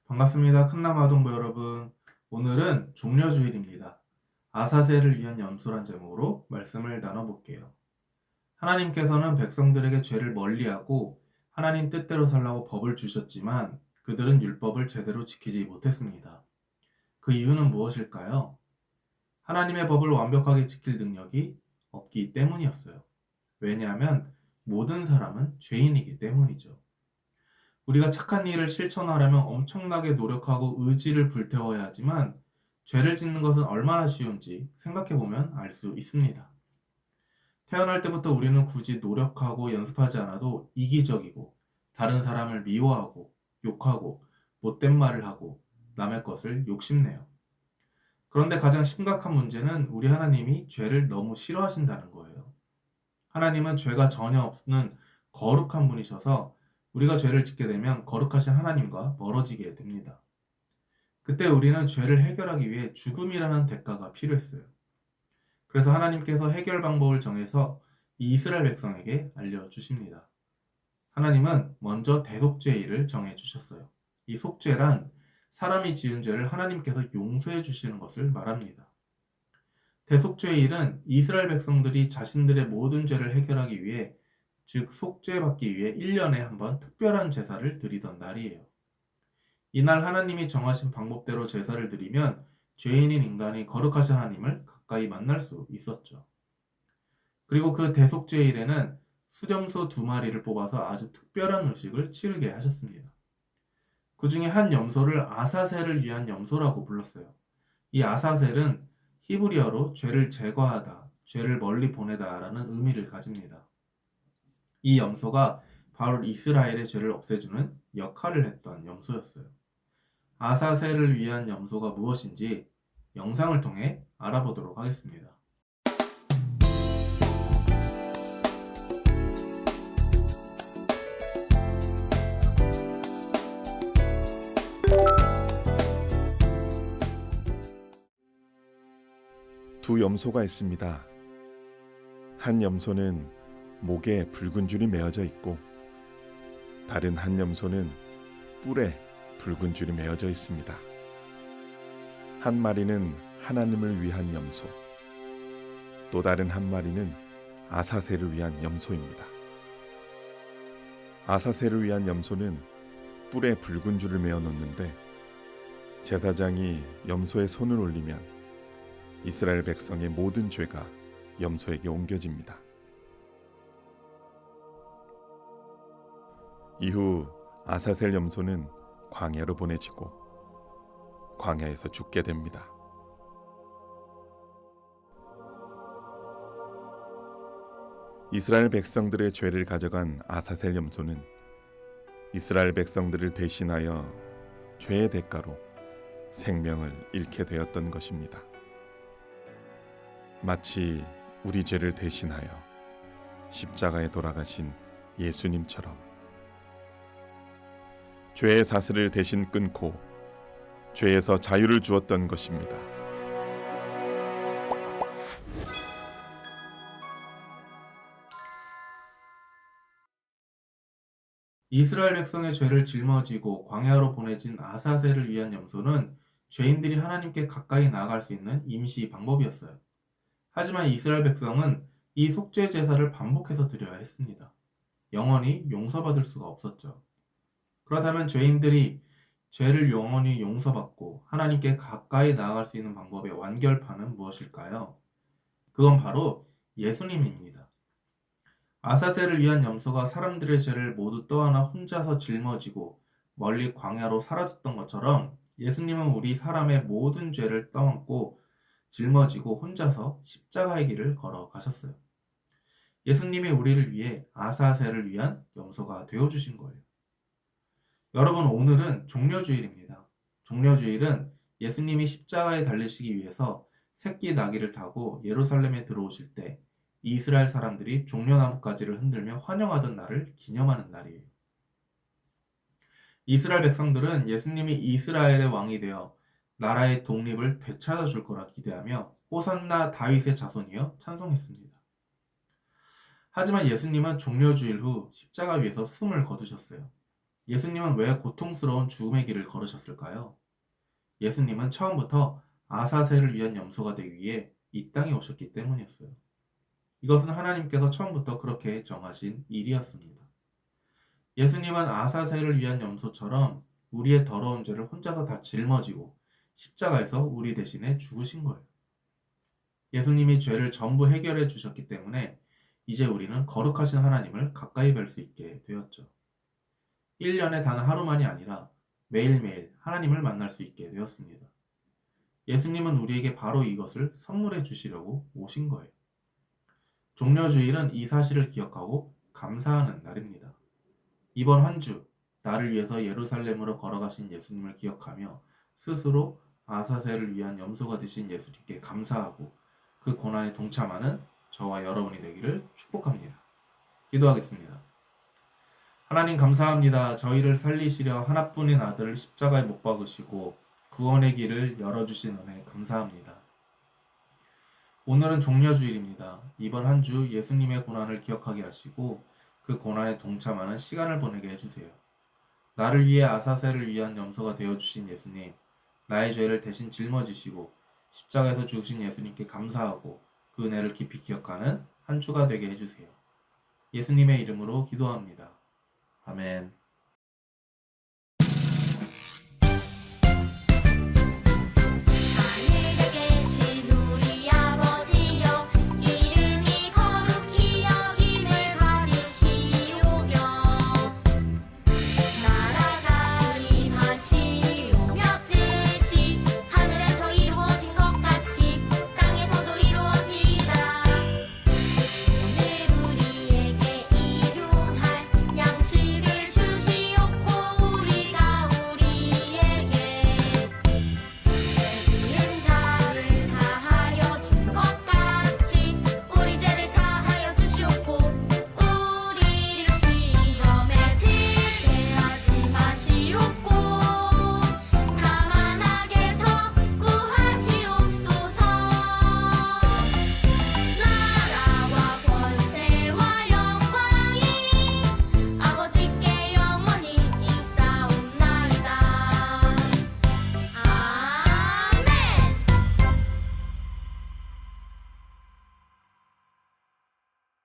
반갑습니다. 큰남아동부 여러분. 오늘은 종려주일입니다. 아사세를 위한 염소란 제목으로 말씀을 나눠볼게요. 하나님께서는 백성들에게 죄를 멀리하고 하나님 뜻대로 살라고 법을 주셨지만 그들은 율법을 제대로 지키지 못했습니다. 그 이유는 무엇일까요? 하나님의 법을 완벽하게 지킬 능력이 없기 때문이었어요. 왜냐하면 모든 사람은 죄인이기 때문이죠. 우리가 착한 일을 실천하려면 엄청나게 노력하고 의지를 불태워야 하지만 죄를 짓는 것은 얼마나 쉬운지 생각해보면 알 수 있습니다. 태어날 때부터 우리는 굳이 노력하고 연습하지 않아도 이기적이고 다른 사람을 미워하고 욕하고 못된 말을 하고 남의 것을 욕심내요. 그런데 가장 심각한 문제는 우리 하나님이 죄를 너무 싫어하신다는 거예요. 하나님은 죄가 전혀 없는 거룩한 분이셔서 우리가 죄를 짓게 되면 거룩하신 하나님과 멀어지게 됩니다. 그때 우리는 죄를 해결하기 위해 죽음이라는 대가가 필요했어요. 그래서 하나님께서 해결 방법을 정해서 이 이스라엘 백성에게 알려주십니다. 하나님은 먼저 대속죄일을 정해주셨어요. 이 속죄란 사람이 지은 죄를 하나님께서 용서해 주시는 것을 말합니다. 대속죄일은 이스라엘 백성들이 자신들의 모든 죄를 해결하기 위해, 즉 속죄받기 위해 1년에 한 번 특별한 제사를 드리던 날이에요. 이날 하나님이 정하신 방법대로 제사를 드리면 죄인인 인간이 거룩하신 하나님을 가까이 만날 수 있었죠. 그리고 그 대속죄일에는 수렴소 2마리를 뽑아서 아주 특별한 음식을 치르게 하셨습니다. 그 중에 한 염소를 아사셀을 위한 염소라고 불렀어요. 이 아사셀은 히브리어로 죄를 제거하다, 죄를 멀리 보내다 라는 의미를 가집니다. 이 염소가 바로 이스라엘의 죄를 없애주는 역할을 했던 염소였어요. 아사셀을 위한 염소가 무엇인지 영상을 통해 알아보도록 하겠습니다. 두 염소가 있습니다. 한 염소는 목에 붉은 줄이 매어져 있고 다른 한 염소는 뿔에 붉은 줄이 매어져 있습니다. 한 마리는 하나님을 위한 염소, 또 다른 한 마리는 아사셀을 위한 염소입니다. 아사셀을 위한 염소는 뿔에 붉은 줄을 매어 놓는데 제사장이 염소의 손을 올리면 이스라엘 백성의 모든 죄가 염소에게 옮겨집니다. 이후 아사셀 염소는 광야로 보내지고 광야에서 죽게 됩니다. 이스라엘 백성들의 죄를 가져간 아사셀 염소는 이스라엘 백성들을 대신하여 죄의 대가로 생명을 잃게 되었던 것입니다. 마치 우리 죄를 대신하여 십자가에 돌아가신 예수님처럼 죄의 사슬을 대신 끊고 죄에서 자유를 주었던 것입니다. 이스라엘 백성의 죄를 짊어지고 광야로 보내진 아사셀을 위한 염소는 죄인들이 하나님께 가까이 나아갈 수 있는 임시 방법이었어요. 하지만 이스라엘 백성은 이 속죄 제사를 반복해서 드려야 했습니다. 영원히 용서받을 수가 없었죠. 그렇다면 죄인들이 죄를 영원히 용서받고 하나님께 가까이 나아갈 수 있는 방법의 완결판은 무엇일까요? 그건 바로 예수님입니다. 아사셀을 위한 염소가 사람들의 죄를 모두 떠안아 혼자서 짊어지고 멀리 광야로 사라졌던 것처럼 예수님은 우리 사람의 모든 죄를 떠안고 짊어지고 혼자서 십자가의 길을 걸어가셨어요. 예수님이 우리를 위해 아사셀을 위한 염소가 되어주신 거예요. 여러분, 오늘은 종려주일입니다. 종려주일은 예수님이 십자가에 달리시기 위해서 새끼 나귀를 타고 예루살렘에 들어오실 때 이스라엘 사람들이 종려나뭇가지를 흔들며 환영하던 날을 기념하는 날이에요. 이스라엘 백성들은 예수님이 이스라엘의 왕이 되어 나라의 독립을 되찾아줄 거라 기대하며 호산나 다윗의 자손이여 찬송했습니다. 하지만 예수님은 종려주일 후 십자가 위에서 숨을 거두셨어요. 예수님은 왜 고통스러운 죽음의 길을 걸으셨을까요? 예수님은 처음부터 아사세를 위한 염소가 되기 위해 이 땅에 오셨기 때문이었어요. 이것은 하나님께서 처음부터 그렇게 정하신 일이었습니다. 예수님은 아사세를 위한 염소처럼 우리의 더러운 죄를 혼자서 다 짊어지고 십자가에서 우리 대신에 죽으신 거예요. 예수님이 죄를 전부 해결해 주셨기 때문에 이제 우리는 거룩하신 하나님을 가까이 뵐 수 있게 되었죠. 1년에 단 하루만이 아니라 매일매일 하나님을 만날 수 있게 되었습니다. 예수님은 우리에게 바로 이것을 선물해 주시려고 오신 거예요. 종려주일은 이 사실을 기억하고 감사하는 날입니다. 이번 한 주, 나를 위해서 예루살렘으로 걸어가신 예수님을 기억하며 스스로 아사세를 위한 염소가 되신 예수님께 감사하고 그 고난에 동참하는 저와 여러분이 되기를 축복합니다. 기도하겠습니다. 하나님 감사합니다. 저희를 살리시려 하나뿐인 아들을 십자가에 못 박으시고 구원의 길을 열어주신 은혜 감사합니다. 오늘은 종려주일입니다. 이번 한 주 예수님의 고난을 기억하게 하시고 그 고난에 동참하는 시간을 보내게 해주세요. 나를 위해 아사세를 위한 염소가 되어주신 예수님, 나의 죄를 대신 짊어지시고 십자가에서 죽으신 예수님께 감사하고 그 은혜를 깊이 기억하는 한 주가 되게 해주세요. 예수님의 이름으로 기도합니다. 아멘.